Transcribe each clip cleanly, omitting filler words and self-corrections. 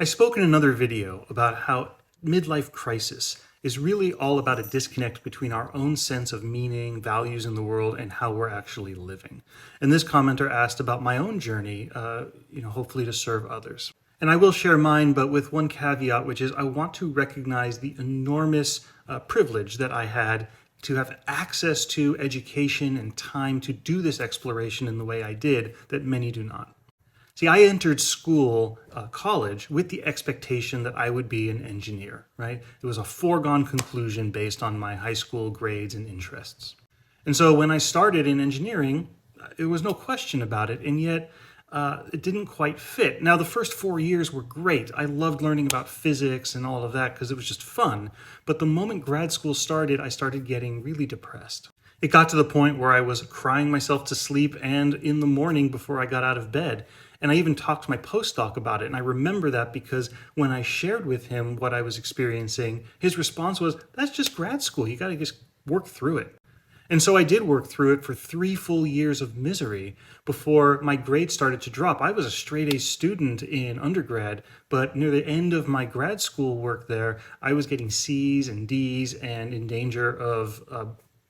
I spoke in another video about how midlife crisis is really all about a disconnect between our own sense of meaning, values in the world, and how we're actually living. And this commenter asked about my own journey, hopefully to serve others. And I will share mine, but with one caveat, which is I want to recognize the enormous privilege that I had to have access to education and time to do this exploration in the way I did that many do not. See, I entered college, with the expectation that I would be an engineer, right? It was a foregone conclusion based on my high school grades and interests. And so when I started in engineering, there was no question about it, and yet it didn't quite fit. Now, the first 4 years were great. I loved learning about physics and all of that because it was just fun. But the moment grad school started, I started getting really depressed. It got to the point where I was crying myself to sleep and in the morning before I got out of bed. And I even talked to my postdoc about it. And I remember that because when I shared with him what I was experiencing, his response was, "That's just grad school. You got to just work through it." And so I did work through it for 3 full years of misery before my grades started to drop. I was a straight A student in undergrad, but near the end of my grad school work there, I was getting C's and D's and in danger of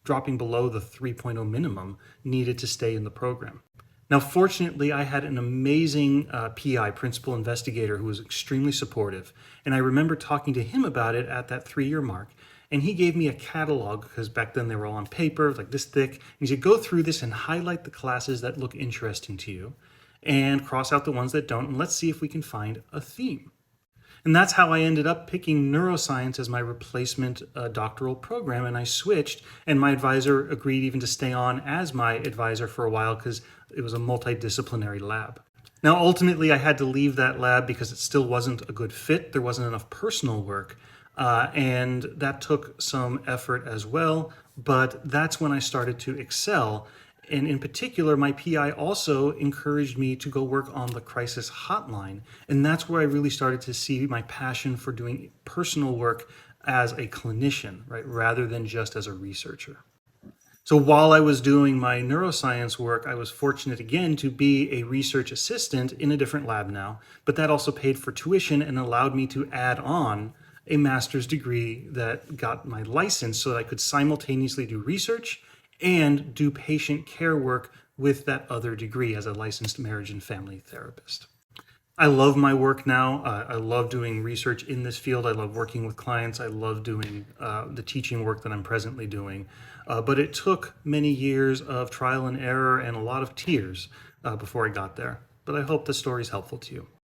dropping below the 3.0 minimum needed to stay in the program. Now, fortunately, I had an amazing PI, principal investigator, who was extremely supportive. And I remember talking to him about it at that 3 year mark. And he gave me a catalog, because back then they were all on paper, like this thick. And he said, go through this and highlight the classes that look interesting to you and cross out the ones that don't. And let's see if we can find a theme. And that's how I ended up picking neuroscience as my replacement doctoral program. And I switched, and my advisor agreed even to stay on as my advisor for a while because it was a multidisciplinary lab. Now, ultimately, I had to leave that lab because it still wasn't a good fit. There wasn't enough personal work, and that took some effort as well. But that's when I started to excel. And in particular, my PI also encouraged me to go work on the crisis hotline. And that's where I really started to see my passion for doing personal work as a clinician, right, rather than just as a researcher. So while I was doing my neuroscience work, I was fortunate again to be a research assistant in a different lab now, but that also paid for tuition and allowed me to add on a master's degree that got my license so that I could simultaneously do research and do patient care work with that other degree as a licensed marriage and family therapist. I love my work now. I love doing research in this field. I love working with clients. I love doing the teaching work that I'm presently doing. But it took many years of trial and error and a lot of tears before I got there. But I hope the story is helpful to you.